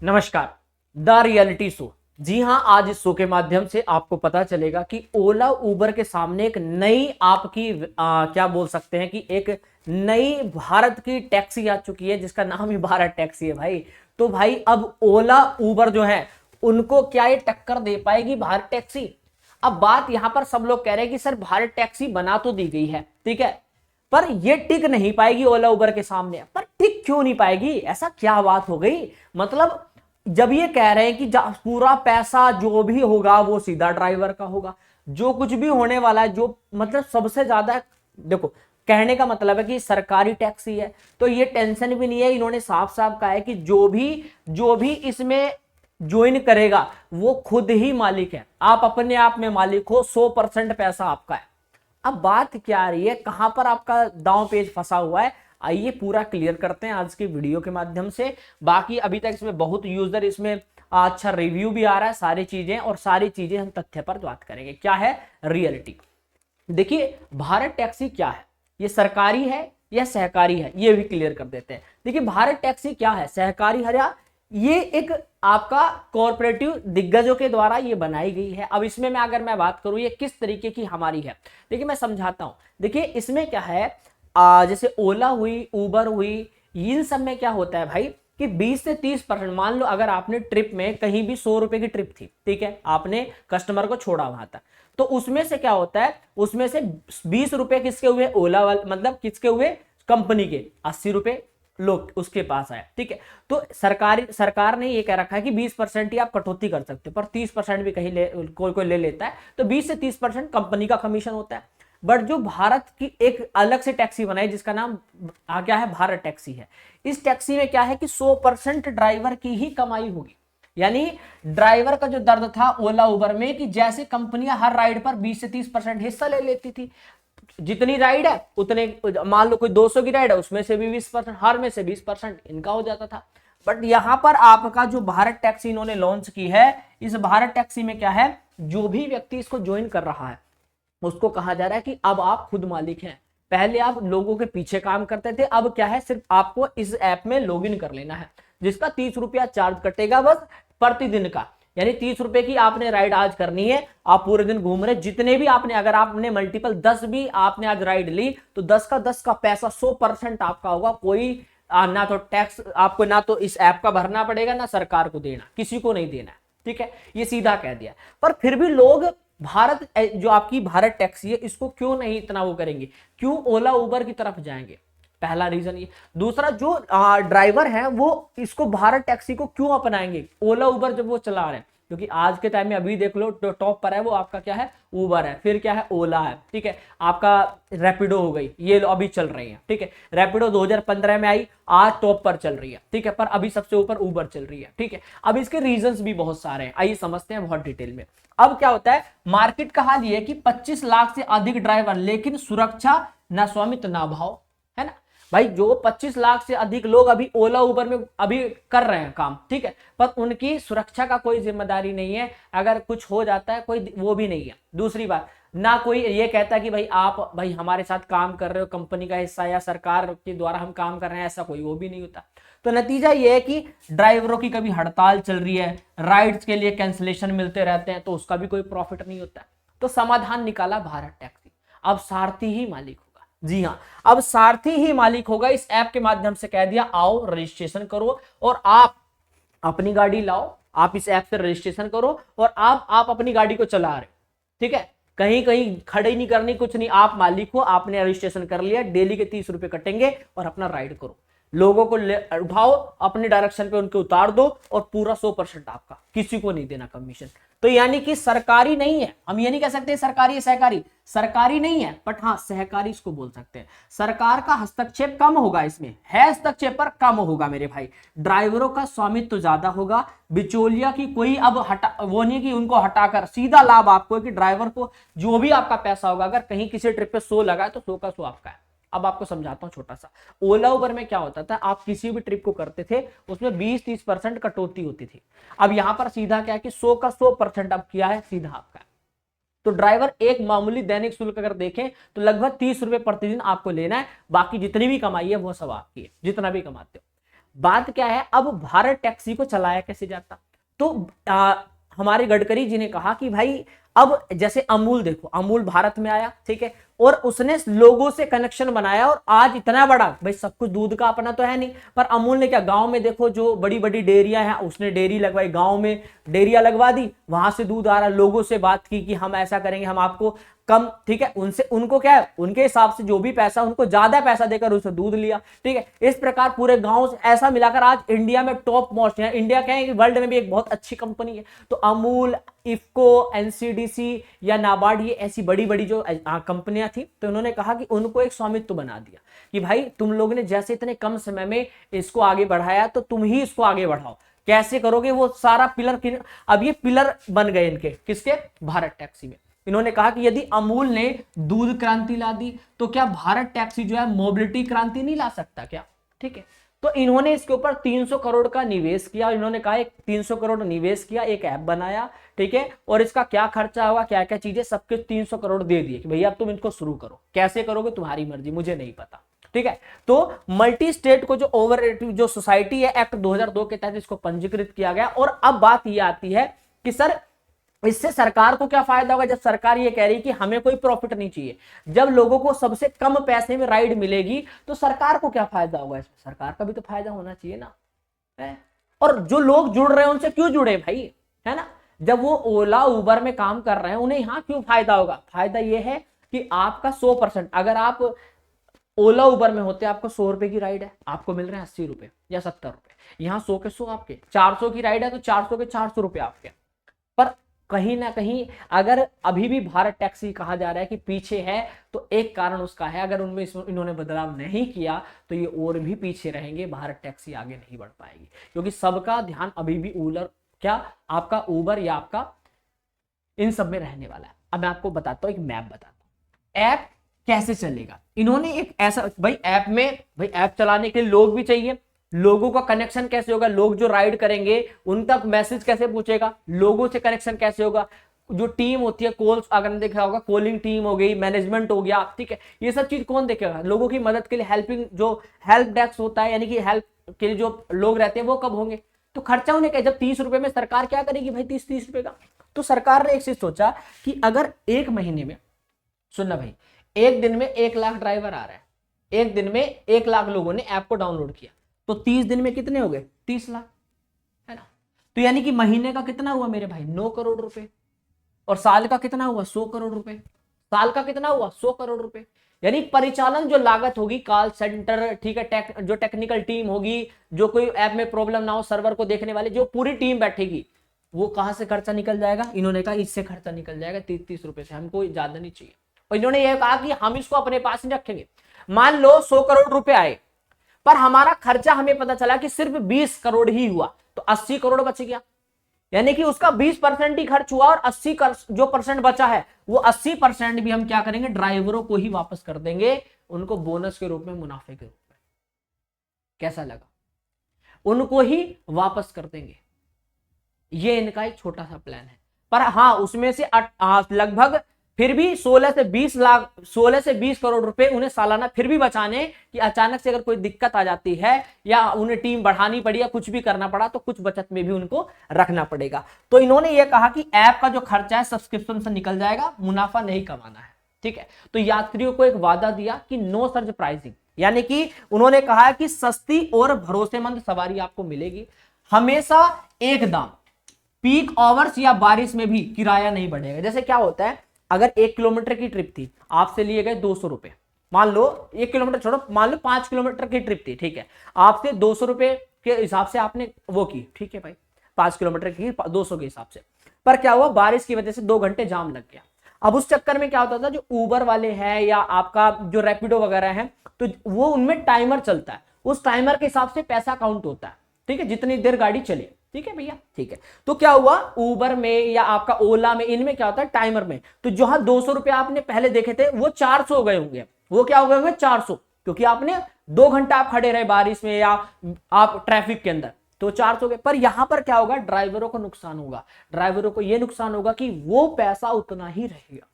नमस्कार। The reality show. जी हां, आज इस शो के माध्यम से आपको पता चलेगा कि ओला उबर के सामने एक नई आपकी क्या बोल सकते हैं कि एक नई भारत की टैक्सी आ चुकी है जिसका नाम ही भारत टैक्सी है भाई। तो भाई अब ओला उबर जो है उनको क्या ये टक्कर दे पाएगी भारत टैक्सी? अब बात यहां पर सब लोग कह रहे हैं कि सर भारत टैक्सी बना तो दी गई है, ठीक है, पर ये टिक नहीं पाएगी ओला उबर के सामने। पर टिक क्यों नहीं पाएगी? ऐसा क्या बात हो गई? मतलब जब ये कह रहे हैं कि पूरा पैसा जो भी होगा वो सीधा ड्राइवर का होगा, जो कुछ भी होने वाला है, जो मतलब सबसे ज्यादा देखो, कहने का मतलब है कि सरकारी टैक्सी है तो ये टेंशन भी नहीं है। इन्होंने साफ साफ कहा है कि जो भी इसमें ज्वाइन करेगा वो खुद ही मालिक है, आप अपने आप में मालिक हो, 100% पैसा आपका है। अब बात क्या आ रही है, कहां पर आपका दांव पेच फंसा हुआ है, आइए पूरा क्लियर करते हैं आज की वीडियो के माध्यम से। बाकी अभी तक इसमें बहुत यूजर इसमें अच्छा रिव्यू भी आ रहा है, सारी चीजें और सारी चीजें हम तथ्य पर बात करेंगे। क्या है रियलिटी? देखिए भारत टैक्सी क्या है, ये सरकारी है या सहकारी है, ये भी क्लियर कर देते हैं। देखिए भारत टैक्सी क्या है, सहकारी है या ये एक आपका कॉर्पोरेटिव दिग्गजों के द्वारा ये बनाई गई है। अब इसमें मैं अगर मैं बात करूं ये किस तरीके की हमारी है, देखिए मैं समझाता हूं। देखिए इसमें क्या है, जैसे ओला हुई, उबर हुई, इन सब में क्या होता है भाई कि 20 से 30%, मान लो अगर आपने ट्रिप में कहीं भी 100 रुपए की ट्रिप थी, ठीक है, आपने कस्टमर को छोड़ा वहां तक, तो उसमें से क्या होता है, उसमें से 20 रुपए किसके हुए, ओला वाले मतलब किसके हुए, कंपनी के। 80 रुपए लोग उसके पास आया, ठीक है। तो सरकार ने ये कह रखा है कि 20% ही आप कटौती कर सकते हो, पर 30% भी कहीं कोई कोई ले लेता है, तो 20 से 30% कंपनी का कमीशन होता है। बट जो भारत की एक अलग से टैक्सी बनाई जिसका नाम क्या है, भारत टैक्सी है। इस टैक्सी में क्या है कि 100% ड्राइवर की ही कमाई होगी। यानी ड्राइवर का जो दर्द था ओला उबर में कि जैसे कंपनियां हर राइड पर 20 से 30% हिस्सा ले लेती थी, जितनी राइड है उतने, मान लो कोई 200 की राइड है उसमें से भी 20%, हर में से 20% इनका हो जाता था। बट यहां पर आपका जो भारत टैक्सी इन्होंने लॉन्च की है, इस भारत टैक्सी में क्या है, जो भी व्यक्ति इसको ज्वाइन कर रहा है उसको कहा जा रहा है कि अब आप खुद मालिक हैं। पहले आप लोगों के पीछे काम करते थे, अब क्या है, सिर्फ आपको इस ऐप में लॉगिन कर लेना है, जिसका 30 रुपया चार्ज कटेगा बस प्रतिदिन का। यानी 30 रुपए की आपने राइड आज करनी है, आप पूरे दिन घूम रहे, जितने भी आपने, अगर आपने मल्टीपल 10 भी आपने आज राइड ली तो 10 का 10 का पैसा 100% आपका होगा। कोई ना तो टैक्स आपको, ना तो इस ऐप का भरना पड़ेगा, ना सरकार को देना, किसी को नहीं देना है, ठीक है, ये सीधा कह दिया। पर फिर भी लोग भारत जो आपकी भारत टैक्सी है इसको क्यों नहीं इतना वो करेंगे, क्यों ओला उबर की तरफ जाएंगे? पहला रीजन ये। दूसरा, जो ड्राइवर है वो इसको भारत टैक्सी को क्यों अपनाएंगे, ओला उबर जब वो चला रहे हैं? क्योंकि आज के टाइम में अभी देख लो टॉप पर है वो आपका क्या है, उबर है, फिर क्या है, ओला है, ठीक है, आपका रैपिडो हो गई, ये अभी चल रही है, ठीक है। रैपिडो 2015 में आई, आज टॉप पर चल रही है, ठीक है, पर अभी सबसे ऊपर उबर चल रही है, ठीक है। अब इसके रीजंस भी बहुत सारे हैं, आइए समझते हैं बहुत डिटेल में। अब क्या होता है, मार्केट का हाल ये है कि 25 लाख से अधिक ड्राइवर, लेकिन सुरक्षा ना स्वामित्व ना भाव, है ना भाई। जो 25 लाख से अधिक लोग अभी ओला उबर में अभी कर रहे हैं काम, ठीक है, पर उनकी सुरक्षा का कोई जिम्मेदारी नहीं है, अगर कुछ हो जाता है कोई वो भी नहीं है। दूसरी बात, ना कोई ये कहता कि भाई आप भाई हमारे साथ काम कर रहे हो, कंपनी का हिस्सा या सरकार के द्वारा हम काम कर रहे हैं, ऐसा कोई वो भी नहीं होता। तो नतीजा ये है कि ड्राइवरों की कभी हड़ताल चल रही है, राइड्स के लिए कैंसिलेशन मिलते रहते हैं, तो उसका भी कोई प्रॉफिट नहीं होता। तो समाधान निकाला भारत टैक्सी, अब सारथी ही मालिक होगा। जी हां, अब सारथी ही मालिक होगा। इस ऐप के माध्यम से कह दिया आओ रजिस्ट्रेशन करो और आप अपनी गाड़ी लाओ, आप इस ऐप से रजिस्ट्रेशन करो और आप अपनी गाड़ी को चला रहे, ठीक है, कहीं कहीं खड़े नहीं करनी, कुछ नहीं, आप मालिक हो, आपने रजिस्ट्रेशन कर लिया, डेली के 30 रुपए कटेंगे और अपना राइड करो, लोगों को उठाओ अपने डायरेक्शन पे, उनको उतार दो और पूरा 100% आपका, किसी को नहीं देना कमीशन। तो यानी कि सरकारी नहीं है, हम ये नहीं कह सकते सरकारी है सहकारी, सरकारी नहीं है, बट हाँ सहकारी इसको बोल सकते हैं। सरकार का हस्तक्षेप कम होगा, इसमें है हस्तक्षेप पर कम होगा मेरे भाई। ड्राइवरों का स्वामित्व ज्यादा होगा, बिचौलिया की कोई अब हटा वो नहीं कि उनको हटाकर सीधा लाभ आपको है कि ड्राइवर को जो भी आपका पैसा होगा, अगर कहीं किसी ट्रिप पे 100 लगा है तो 100 का 100 आपका है। अब आपको समझाता हूं छोटा सा। ओला उबर में क्या होता था, आप किसी भी ट्रिप को करते थे उसमें 20-30% कटौती होती थी। अब यहां पर सीधा क्या है कि 100 का 100% अब किया है सीधा आपका। तो ड्राइवर एक मामूली दैनिक शुल्क अगर देखें तो लगभग 30 रुपए प्रतिदिन आपको लेना है, बाकी जितनी भी कमाई है वो सब आपकी है, जितना भी कमाते हो। बात क्या है, अब भारत टैक्सी को चलाया कैसे जाता। तो हमारे गडकरी जी ने कहा कि भाई अब जैसे अमूल देखो, अमूल भारत में आया, ठीक है, और उसने लोगों से कनेक्शन बनाया और आज इतना बड़ा, भाई सब कुछ दूध का अपना तो है नहीं, पर अमूल ने क्या, गांव में देखो जो बड़ी बड़ी डेयरियां हैं उसने डेयरी लगवाई, गांव में डेयरियां लगवा दी, वहां से दूध आ रहा, लोगों से बात की कि हम ऐसा करेंगे, हम आपको कम, ठीक है, उनसे उनको क्या है, उनके हिसाब से जो भी पैसा, उनको ज्यादा पैसा देकर उसे दूध लिया, ठीक है। इस प्रकार पूरे गांव से ऐसा मिलाकर आज इंडिया में टॉप मोस्ट है, इंडिया क्या है कि वर्ल्ड में भी एक बहुत अच्छी कंपनी है। तो अमूल, इफको, एनसीडीसी या नाबार्ड, ये ऐसी बड़ी बड़ी जो कंपनियां थी, तो उन्होंने कहा कि उनको एक स्वामित्व बना दिया कि भाई तुम लोग ने जैसे इतने कम समय में इसको आगे बढ़ाया, तो तुम ही इसको आगे बढ़ाओ। कैसे करोगे, वो सारा पिलर, अब ये पिलर बन गए इनके, किसके, भारत टैक्सी में। इन्होंने कहा कि यदि अमूल ने दूध क्रांति ला दी, तो क्या भारत टैक्सी जो है मोबिलिटी क्रांति नहीं ला सकता क्या, ठीक है। तो इन्होंने इसके ऊपर 300 करोड़ का निवेश किया, इन्होंने कहा एक 300 करोड़ निवेश किया, एक ऐप बनाया, ठीक है, और इसका क्या खर्चा होगा, क्या क्या चीजें, सबके 300 करोड़ दे दिए कि भैया अब तुम इनको शुरू करो, कैसे करोगे तुम्हारी मर्जी, मुझे नहीं पता, ठीक है। तो मल्टी स्टेट को जो जो सोसाइटी है, एक्ट 2002 के तहत इसको पंजीकृत किया गया। और अब बात यह आती है कि सर इससे सरकार को क्या फायदा होगा, जब सरकार ये कह रही कि हमें कोई प्रॉफिट नहीं चाहिए, जब लोगों को सबसे कम पैसे में राइड मिलेगी, तो सरकार को क्या फायदा होगा इसमें, सरकार का भी तो फायदा होना चाहिए ना, है। और जो लोग जुड़ रहे हैं उनसे क्यों जुड़े भाई, है ना, जब वो ओला उबर में काम कर रहे हैं उन्हें यहां क्यों फायदा होगा। फायदा ये है कि आपका 100%, अगर आप ओला उबर में होते आपको 100 रुपए की राइड है, आपको मिल रहे हैं 80 रुपए या 70 रुपए, यहाँ 100 के 100 आपके, 400 की राइड है तो 400 के 400 रुपए आपके। पर कहीं ना कहीं अगर अभी भी भारत टैक्सी कहा जा रहा है कि पीछे है, तो एक कारण उसका है, अगर उनमें इन्होंने बदलाव नहीं किया तो ये और भी पीछे रहेंगे, भारत टैक्सी आगे नहीं बढ़ पाएगी, क्योंकि सबका ध्यान अभी भी उबर, क्या आपका उबर या आपका इन सब में रहने वाला है। अब मैं आपको बताता हूं, एक मैप बताता हूं, ऐप कैसे चलेगा। इन्होंने एक ऐसा, भाई ऐप में, भाई ऐप चलाने के लिए लोग भी चाहिए, लोगों का कनेक्शन कैसे होगा, लोग जो राइड करेंगे उन तक मैसेज कैसे पहुंचेगा, लोगों से कनेक्शन कैसे होगा, जो टीम होती है कॉल्स, अगर देखा होगा कॉलिंग टीम हो गई, मैनेजमेंट हो गया, ठीक है, ये सब चीज कौन देखेगा, लोगों की मदद के लिए हेल्पिंग, जो हेल्प डेस्क होता है, यानी कि हेल्प के लिए जो लोग रहते हैं वो कब होंगे, तो खर्चा उन्हें क्या, जब 30 रुपए में सरकार क्या करेगी भाई, 30 रुपए का। तो सरकार ने एक चीज सोचा कि अगर एक महीने में, सुनना भाई, एक दिन में 1 लाख ड्राइवर आ रहा है, एक दिन में 1 लाख लोगों ने ऐप को डाउनलोड किया, तो 30 दिन में कितने हो गए, 30 लाख, है ना। तो यानी कि महीने का कितना हुआ मेरे भाई, 9 करोड़ रुपए, और साल का कितना हुआ, 100 करोड़ रुपए, साल का कितना हुआ, 100 करोड़ रुपए। यानी परिचालन जो लागत होगी, कॉल सेंटर, ठीक है, जो टेक्निकल टीम होगी, जो कोई ऐप में प्रॉब्लम ना हो, सर्वर को देखने वाले जो पूरी टीम बैठेगी, वो कहां से खर्चा निकल जाएगा, इन्होंने कहा इससे खर्चा निकल जाएगा 30 रुपए से, हमको ज्यादा नहीं चाहिए। और इन्होंने यह कहा कि हम इसको अपने पास नहीं रखेंगे। मान लो 100 करोड़ रुपए आए, पर हमारा खर्चा हमें पता चला कि सिर्फ 20 करोड़ ही हुआ, तो 80 करोड़ बच गया, यानी कि उसका 20% ही खर्च हुआ, और 80 जो परसेंट बचा है, वो 80% भी हम क्या करेंगे, ड्राइवरों को ही वापस कर देंगे, उनको बोनस के रूप में, मुनाफे के रूप में। कैसा लगा, उनको ही वापस कर देंगे। ये इनका एक छोटा सा प्लान है, पर हाँ उसमें से लगभग फिर भी 16 से 20 करोड़ रुपए उन्हें सालाना फिर भी बचाने, कि अचानक से अगर कोई दिक्कत आ जाती है या उन्हें टीम बढ़ानी पड़ी या कुछ भी करना पड़ा, तो कुछ बचत में भी उनको रखना पड़ेगा। तो इन्होंने ये कहा कि ऐप का जो खर्चा है सब्सक्रिप्शन से निकल जाएगा, मुनाफा नहीं कमाना है, ठीक है। तो यात्रियों को एक वादा दिया कि नो सर्ज प्राइसिंग, यानी कि उन्होंने कहा कि सस्ती और भरोसेमंद सवारी आपको मिलेगी, हमेशा एक दाम, पीक आवर्स या बारिश में भी किराया नहीं बढ़ेगा। जैसे क्या होता है, अगर 1 किलोमीटर की ट्रिप थी, आपसे लिए गए 200 रुपए, मान लो 1 किलोमीटर छोड़ो, मान लो 5 किलोमीटर की ट्रिप थी, ठीक है, आपसे 200 रुपए के हिसाब से आपने वो की, ठीक है भाई, 5 किलोमीटर की 200 के हिसाब से। पर क्या हुआ, बारिश की वजह से 2 घंटे जाम लग गया। अब उस चक्कर में क्या होता था, जो उबर वाले हैं या आपका जो रैपिडो वगैरह है, तो वो उनमें टाइमर चलता है, उस टाइमर के हिसाब से पैसा काउंट होता है, ठीक है, जितनी देर गाड़ी चले, ठीक है भैया, ठीक है। तो क्या हुआ, उबर में या आपका ओला में, इनमें क्या होता है, टाइमर में, तो जहां 200 रुपए आपने पहले देखे थे, वो 400 हो गए होंगे, वो क्या हो गए होंगे, 400, क्योंकि आपने 2 घंटा आप खड़े रहे बारिश में या आप ट्रैफिक के अंदर, तो 400 गए। पर यहां पर क्या होगा, ड्राइवरों को नुकसान होगा, ड्राइवरों को यह नुकसान होगा कि वो पैसा उतना ही रहेगा,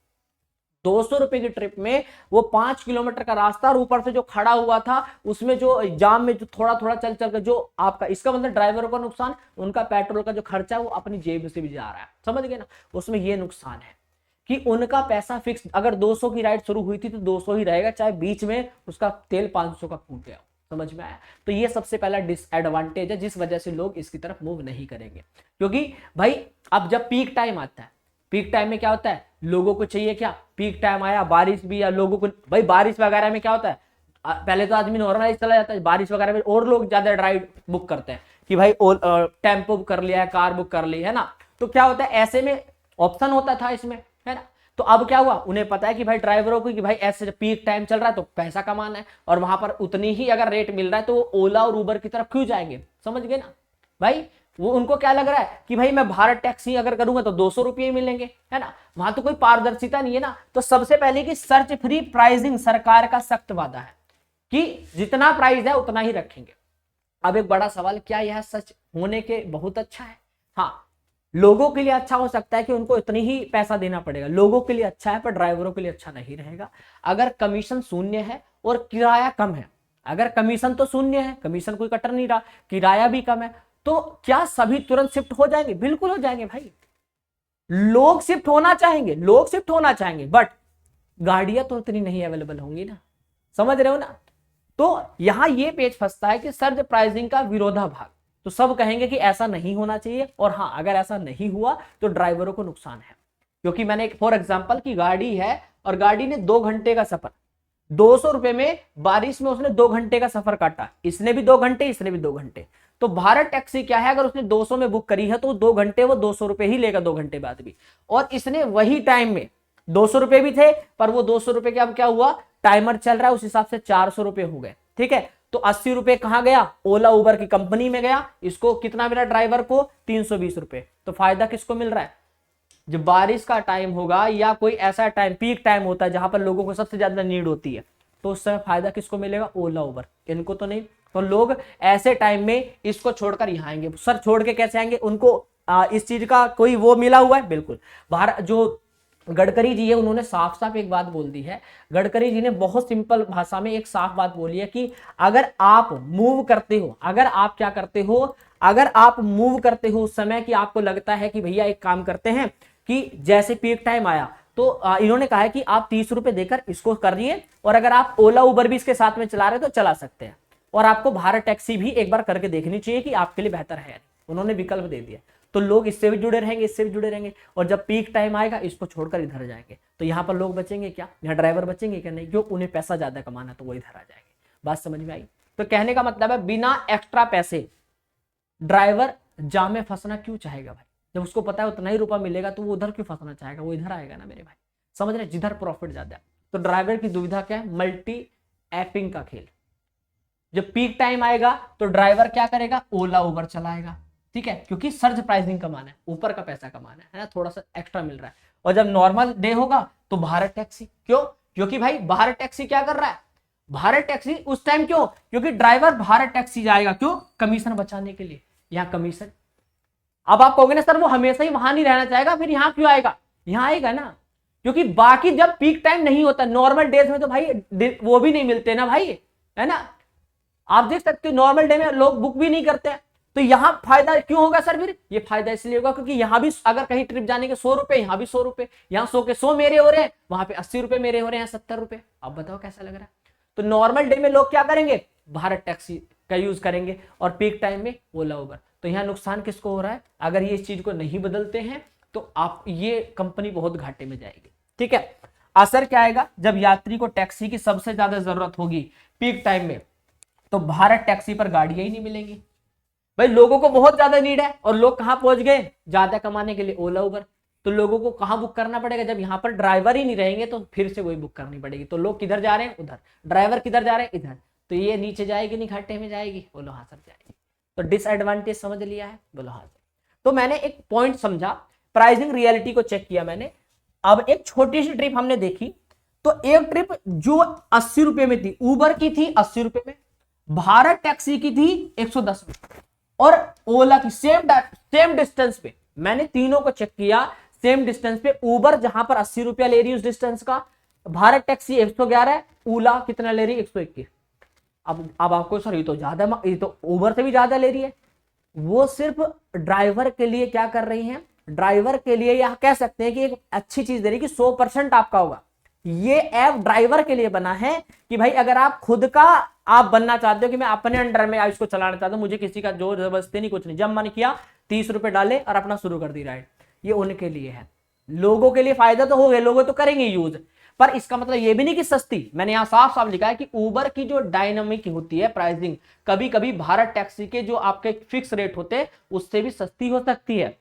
200 रुपए की ट्रिप में वो 5 किलोमीटर का रास्ता, और ऊपर से जो खड़ा हुआ था उसमें जो जाम में जो थोड़ा थोड़ा चल चल कर जो आपका, इसका मतलब ड्राइवरों का नुकसान, उनका पेट्रोल का जो खर्चा है वो अपनी जेब से भी जा रहा है, समझ गए ना। उसमें ये नुकसान है कि उनका पैसा फिक्स, अगर 200 की राइड शुरू हुई थी तो 200 ही रहेगा, चाहे बीच में उसका तेल 500 का फूट गया, समझ में आया। तो ये सबसे पहला डिसएडवांटेज है जिस वजह से लोग इसकी तरफ मूव नहीं करेंगे। क्योंकि भाई अब जब पीक टाइम आता है, पीक टाइम में क्या होता है, लोगों को चाहिए क्या, पीक टाइम आया बारिश भी, या लोगों को भाई बारिश वगैरह में क्या होता है, पहले तो आदमी नॉर्मलाइज चला जाता है, बारिश वगैरह में और लोग ज्यादा राइड बुक करते हैं कि भाई टेम्पो बुक कर लिया है, कार बुक कर ली है ना। तो क्या होता है, ऐसे में ऑप्शन होता था इसमें, है ना। तो अब क्या हुआ, उन्हें पता है कि भाई ड्राइवरों को कि भाई ऐसे पीक टाइम चल रहा है तो पैसा कमाना है, और वहां पर उतनी ही अगर रेट मिल रहा है तो वो ओला और उबर की तरफ क्यों जाएंगे, समझ गए ना भाई। वो उनको क्या लग रहा है कि भाई मैं भारत टैक्सी अगर करूंगा तो 200 रुपये मिलेंगे, है ना। वहां तो कोई पारदर्शिता नहीं है ना। तो सबसे पहले कि सर्च फ्री प्राइसिंग सरकार का सख्त वादा है कि जितना प्राइस है उतना ही रखेंगे। अब एक बड़ा सवाल, क्या यह सच होने के बहुत अच्छा है? हाँ, लोगों के लिए अच्छा हो सकता है कि उनको इतनी ही पैसा देना पड़ेगा, लोगों के लिए अच्छा है, पर ड्राइवरों के लिए अच्छा नहीं रहेगा। अगर कमीशन शून्य है और किराया कम है, अगर कमीशन तो शून्य है, कमीशन कोई कटर नहीं रहा, किराया भी कम है, तो क्या सभी तुरंत शिफ्ट हो जाएंगे? बिल्कुल हो जाएंगे भाई। लोग शिफ्ट होना चाहेंगे, लोग शिफ्ट होना चाहेंगे, बट गाड़ियां तो उतनी नहीं अवेलेबल होंगी ना, समझ रहे हो ना। तो यहां ये पेज फंसता है कि सर्ज प्राइसिंग का विरोधाभास। तो सब कहेंगे कि ऐसा नहीं होना चाहिए, और हाँ अगर ऐसा नहीं हुआ तो ड्राइवरों को नुकसान है। क्योंकि मैंने एक फॉर एग्जांपल की गाड़ी है और गाड़ी ने 2 घंटे का सफर, 200 रुपए में बारिश में उसने 2 घंटे का सफर काटा, इसने भी 2 घंटे, इसने भी 2 घंटे। तो भारत टैक्सी क्या है, अगर उसने 200 में बुक करी है तो 2 घंटे वो 200 रुपए ही लेगा, 2 घंटे बाद भी। और इसने वही टाइम में 200 रुपए भी थे, पर वो 200 रुपए के अब क्या हुआ, टाइमर चल रहा है उस हिसाब से 400 रुपए हो गए, ठीक है। तो 80 रुपए कहां गया, ओला उबर की कंपनी में गया। इसको कितना मिला ड्राइवर को, 320 रुपए। तो फायदा किसको मिल रहा है, जब बारिश का टाइम होगा या कोई ऐसा टाइम पीक टाइम होता है जहां पर लोगों को सबसे ज्यादा नीड होती है, तो उस समय फायदा किसको मिलेगा, ओला उबर, इनको तो नहीं। तो लोग ऐसे टाइम में इसको छोड़कर यहां आएंगे। सर छोड़ के कैसे आएंगे, उनको इस चीज का कोई वो मिला हुआ है, बिल्कुल। भारत जो गडकरी जी है उन्होंने साफ साफ एक बात बोल दी है, गडकरी जी ने बहुत सिंपल भाषा में एक साफ बात बोली है कि अगर आप मूव करते हो, अगर आप क्या करते हो, अगर आप मूव करते हो उस समय कि आपको लगता है कि भैया एक काम करते हैं कि जैसे पीक टाइम आया तो इन्होंने कहा है कि आप 30 रुपए देकर इसको करिए, और अगर आप ओला उबर भी इसके साथ में चला रहे तो चला सकते हैं, और आपको भारत टैक्सी भी एक बार करके देखनी चाहिए कि आपके लिए बेहतर है। उन्होंने विकल्प दे दिया, तो लोग इससे भी जुड़े रहेंगे, इससे भी जुड़े रहेंगे, और जब पीक टाइम आएगा इसको छोड़कर इधर जाएंगे। तो यहाँ पर लोग बचेंगे क्या, यहाँ ड्राइवर बचेंगे क्या, नहीं, जो उन्हें पैसा ज्यादा कमाना तो वो इधर आ जाएंगे। बात समझ में आई। तो कहने का मतलब है बिना एक्स्ट्रा पैसे ड्राइवर जाम में फंसना क्यों चाहेगा भाई, जब उसको पता है उतना ही रुपया मिलेगा तो वो उधर क्यों फंसना चाहेगा, वो इधर आएगा ना मेरे भाई, समझ रहे, जिधर प्रॉफिट ज्यादा है। तो ड्राइवर की दुविधा क्या है, मल्टी एपिंग का खेल। जब पीक टाइम आएगा तो ड्राइवर क्या करेगा, ओला उबर चलाएगा, ठीक है, क्योंकि सर्ज प्राइसिंग कमाना है, ऊपर का पैसा कमाना है ना, थोड़ा सा एक्स्ट्रा मिल रहा है। और जब नॉर्मल डे होगा तो भारत टैक्सी, क्यों, क्योंकि भाई भारत टैक्सी क्या कर रहा है, भारत टैक्सी उस टाइम क्यों, क्योंकि ड्राइवर भारत टैक्सी जाएगा, क्यों, कमीशन बचाने के लिए। यहाँ कमीशन, अब आप कहोगे ना सर वो हमेशा ही वहां नहीं रहना चाहेगा, फिर यहाँ क्यों आएगा, यहाँ आएगा ना, क्योंकि बाकी जब पीक टाइम नहीं होता, नॉर्मल डेज में तो भाई वो भी नहीं मिलते ना भाई, है ना। आप देख सकते हो नॉर्मल डे में लोग बुक भी नहीं करते हैं। तो यहां फायदा क्यों होगा सर, फिर ये फायदा इसलिए होगा क्योंकि यहां भी अगर कहीं ट्रिप जाने के 100 रुपए, यहां भी 100 रुपए, यहां 100 के 100 मेरे हो रहे हैं, वहां पे 80 रुपए मेरे हो रहे हैं, 70 रुपए। अब बताओ कैसा लग रहा है। तो नॉर्मल डे में लोग क्या करेंगे, भारत टैक्सी का यूज करेंगे, और पीक टाइम में ओला उबर। तो यहाँ नुकसान किसको हो रहा है, अगर ये इस चीज को नहीं बदलते हैं तो आप ये कंपनी बहुत घाटे में जाएगी, ठीक है। असर क्या आएगा, जब यात्री को टैक्सी की सबसे ज्यादा जरूरत होगी पीक टाइम में, तो भारत टैक्सी पर गाड़ियां ही नहीं मिलेंगी भाई, लोगों को बहुत ज्यादा नीड है, और लोग कहां पहुंच गए, ज्यादा कमाने के लिए ओला उबर। तो लोगों को कहां बुक करना पड़ेगा, जब यहां पर ड्राइवर ही नहीं रहेंगे तो फिर से वही बुक करनी पड़ेगी। तो लोग किधर जा रहे हैं, उधर, ड्राइवर किधर जा रहे हैं, इधर। तो ये नीचे जाएगी नहीं, घाटे में जाएगी, बोलो हाँ सर जाएगी। तो डिसएडवांटेज समझ लिया है, बोलो हाँ सर। तो मैंने एक पॉइंट समझा, प्राइसिंग रियलिटी को चेक किया मैंने। अब एक छोटी सी ट्रिप हमने देखी, तो एक ट्रिप जो 80 रुपए में थी, उबर की थी 80 रुपए में, भारत टैक्सी की थी 110 में, और ओला की सेम डिस्टेंस पे। मैंने तीनों को चेक किया, सेम डिस्टेंस पे उबर जहां पर 80 रुपया ले रही है उस डिस्टेंस का, भारत टैक्सी 111 है, ओला कितना ले रही है 121। अब आपको सर ये तो ज्यादा, ये तो उबर से भी ज्यादा ले रही है। वो सिर्फ ड्राइवर के लिए क्या कर रही हैं, ड्राइवर के लिए या कह सकते हैं कि एक अच्छी चीज दे रही है कि 100% आपका होगा। ये ऐप ड्राइवर के लिए बना है कि भाई अगर आप खुद का आप बनना चाहते हो कि मैं अपने अंडर में इसको चलाना चाहता हूं, मुझे किसी का जोर जबरदस्ती नहीं, कुछ नहीं, जब मन किया 30 रुपए डाले और अपना शुरू कर दी राइड। ये उनके लिए है, लोगों के लिए फायदा तो हो गया, लोग तो करेंगे यूज, पर इसका मतलब ये भी नहीं कि सस्ती। मैंने यहां साफ साफ लिखा है कि उबर की जो डायनामिक होती है प्राइसिंग, कभी कभी भारत टैक्सी के जो आपके फिक्स रेट होते हैं उससे भी सस्ती हो सकती है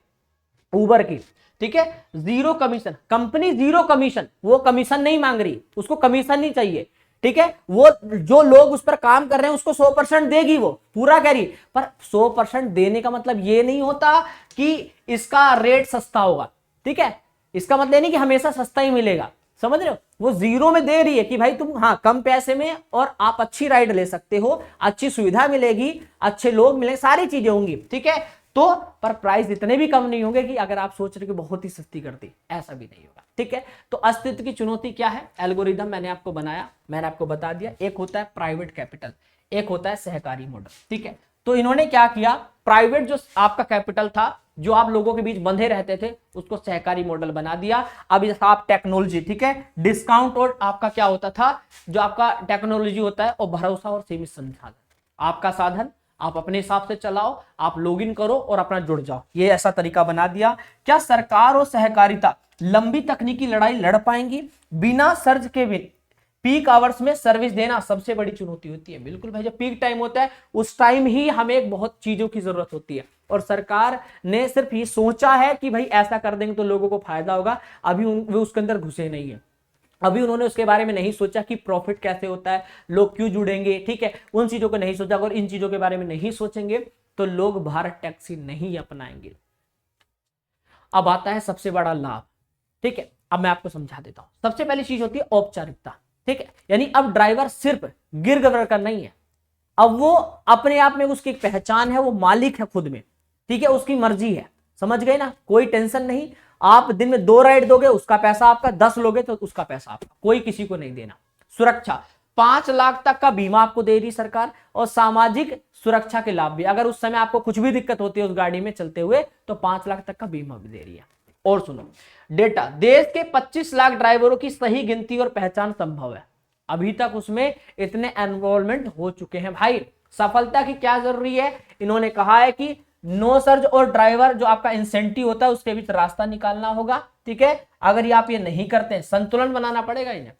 उबर की। ठीक है, zero commission, company zero commission, वो कमीशन नहीं मांग रही, उसको कमीशन नहीं चाहिए। ठीक है, वो जो लोग उस पर काम कर रहे हैं उसको 100% देगी, वो पूरा कह रही, पर 100% देने का मतलब ये नहीं होता कि इसका रेट सस्ता होगा। ठीक है, इसका मतलब नहीं कि हमेशा सस्ता ही मिलेगा, समझ रहे हो, वो जीरो में दे रही है कि भाई तुम हाँ कम पैसे में और आप अच्छी राइड ले सकते हो, अच्छी सुविधा मिलेगी, अच्छे लोग मिलेंगे, सारी चीजें होंगी। ठीक है, तो पर प्राइस इतने भी कम नहीं होंगे कि अगर आप सोच रहे हो कि बहुत ही सस्ती कर दी, ऐसा भी नहीं होगा। ठीक है, तो अस्तित्व की चुनौती क्या है, एल्गोरिदम मैंने आपको बनाया, मैंने आपको बता दिया। एक होता है प्राइवेट कैपिटल, एक होता है सहकारी मॉडल। ठीक है, तो इन्होंने क्या किया, प्राइवेट जो आपका कैपिटल था जो आप लोगों के बीच बंधे रहते थे उसको सहकारी मॉडल बना दिया। अब जैसा आप टेक्नोलॉजी, ठीक है, डिस्काउंट और आपका क्या होता था, जो आपका टेक्नोलॉजी होता है और भरोसा और सीमित संसाधन, आपका साधन आप अपने हिसाब से चलाओ, आप लॉगिन करो और अपना जुड़ जाओ, ये ऐसा तरीका बना दिया। क्या सरकार और सहकारिता लंबी तकनीकी लड़ाई लड़ पाएंगी बिना सर्ज के भी? पीक आवर्स में सर्विस देना सबसे बड़ी चुनौती होती है। बिल्कुल भाई, जब पीक टाइम होता है उस टाइम ही हमें बहुत चीजों की जरूरत होती है, और सरकार ने सिर्फ ये सोचा है कि भाई ऐसा कर देंगे तो लोगों को फायदा होगा, अभी वे उसके अंदर घुसे नहीं है, अभी उन्होंने उसके बारे में नहीं सोचा कि प्रॉफिट कैसे होता है, लोग क्यों जुड़ेंगे। ठीक है, उन चीजों को नहीं सोचा, अगर इन चीजों के बारे में नहीं सोचेंगे तो लोग भारत टैक्सी नहीं अपनाएंगे। अब आता है सबसे बड़ा लाभ। ठीक है, अब मैं आपको समझा देता हूं। सबसे पहली चीज होती है औपचारिकता। ठीक है, यानी अब ड्राइवर सिर्फ गिरगिवर का नहीं है, अब वो अपने आप में उसकी एक पहचान है, वो मालिक है खुद में। ठीक है, उसकी मर्जी है, समझ गए ना, कोई टेंशन नहीं। आप दिन में 2 राइड दोगे उसका पैसा आपका, 10 लोगे तो उसका पैसा आपका, कोई किसी को नहीं देना। सुरक्षा, 5 लाख तक का बीमा आपको दे रही सरकार, और सामाजिक सुरक्षा के लाभ भी, अगर उस समय आपको कुछ भी दिक्कत होती है उस गाड़ी में चलते हुए तो 5 लाख तक का बीमा भी दे रही है। और सुनो, डेटा, देश के 25 लाख ड्राइवरों की सही गिनती और पहचान संभव है, अभी तक उसमें इतने एनरोलमेंट हो चुके हैं। भाई सफलता की क्या जरूरी है, इन्होंने कहा है कि नो सर्ज और ड्राइवर जो आपका इंसेंटिव होता है उसके बीच रास्ता निकालना होगा। ठीक है, अगर ये आप ये नहीं करते हैं, संतुलन बनाना पड़ेगा इन्हें।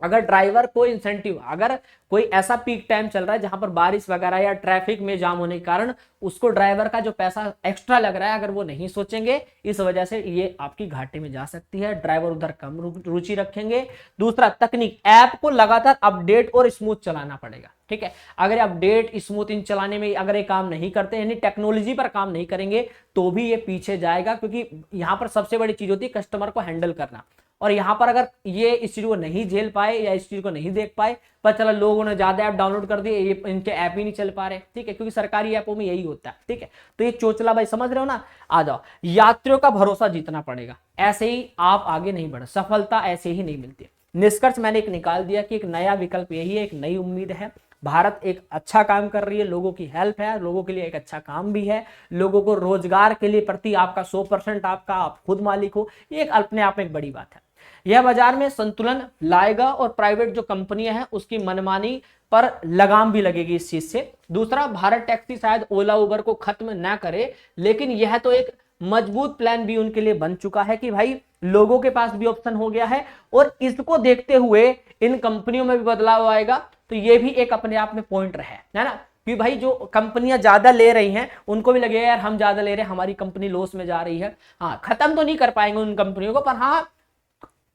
अगर ड्राइवर को इंसेंटिव, अगर कोई ऐसा पीक टाइम चल रहा है जहां पर बारिश वगैरह या ट्रैफिक में जाम होने के कारण उसको ड्राइवर का जो पैसा एक्स्ट्रा लग रहा है, अगर वो नहीं सोचेंगे, इस वजह से ये आपकी घाटे में जा सकती है, ड्राइवर उधर कम रुचि रखेंगे। दूसरा, तकनीक, ऐप को लगातार अपडेट और स्मूथ चलाना पड़ेगा। ठीक है, अगर अपडेट स्मूथ इन चलाने में अगर ये काम नहीं करते, यानी टेक्नोलॉजी पर काम नहीं करेंगे, तो भी ये पीछे जाएगा, क्योंकि यहां पर सबसे बड़ी चीज होती है कस्टमर को हैंडल करना। और यहां पर अगर ये इस चीज को नहीं झेल पाए या इस चीज को नहीं देख पाए, पर चला लोगों ने ज्यादा ऐप डाउनलोड कर दिए, ये इनके ऐप ही नहीं चल पा रहे। ठीक है, क्योंकि सरकारी ऐपों में यही होता है। ठीक है, तो ये चोचला भाई, समझ रहे हो ना, आ जाओ। यात्रियों का भरोसा जीतना पड़ेगा, ऐसे ही आप आगे नहीं बढ़, सफलता ऐसे ही नहीं मिलती। निष्कर्ष मैंने एक निकाल दिया कि एक नया विकल्प यही है, एक नई उम्मीद है। भारत एक अच्छा काम कर रही है, लोगों की हेल्प है, लोगों के लिए एक अच्छा काम भी है, लोगों को रोजगार के लिए प्रति आपका 100% आपका, आप खुद मालिक हो, ये एक अपने आप में एक बड़ी बात है। यह बाजार में संतुलन लाएगा और प्राइवेट जो कंपनियां हैं उसकी मनमानी पर लगाम भी लगेगी इस चीज से। दूसरा, भारत टैक्सी शायद ओला उबर को खत्म ना करे, लेकिन यह तो एक मजबूत प्लान भी उनके लिए बन चुका है कि भाई लोगों के पास भी ऑप्शन हो गया है, और इसको देखते हुए इन कंपनियों में भी बदलाव आएगा। तो ये भी एक अपने आप में पॉइंट है ना, कि भाई जो कंपनियां ज्यादा ले रही हैं उनको भी लगेगा यार हम ज्यादा ले रहे हैं, हमारी कंपनी लॉस में जा रही है। हाँ, खत्म तो नहीं कर पाएंगे उन कंपनियों को, पर हाँ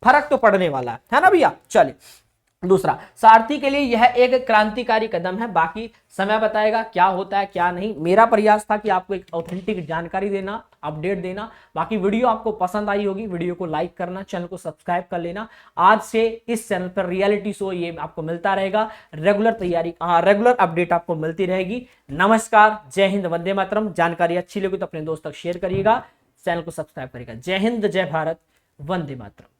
फर्क तो पड़ने वाला है ना भैया। चलिए, दूसरा, सारथी के लिए यह एक क्रांतिकारी कदम है, बाकी समय बताएगा क्या होता है क्या नहीं। मेरा प्रयास था कि आपको एक ऑथेंटिक जानकारी देना, अपडेट देना। बाकी वीडियो आपको पसंद आई होगी, वीडियो को लाइक करना, चैनल को सब्सक्राइब कर लेना। आज से इस चैनल पर रियलिटी शो ये आपको मिलता रहेगा, रेगुलर अपडेट आपको मिलती रहेगी। नमस्कार, जय हिंद, वंदे मातरम। जानकारी अच्छी लगी तो अपने दोस्त तक शेयर करिएगा, चैनल को सब्सक्राइब करेगा। जय हिंद, जय भारत, वंदे मातरम।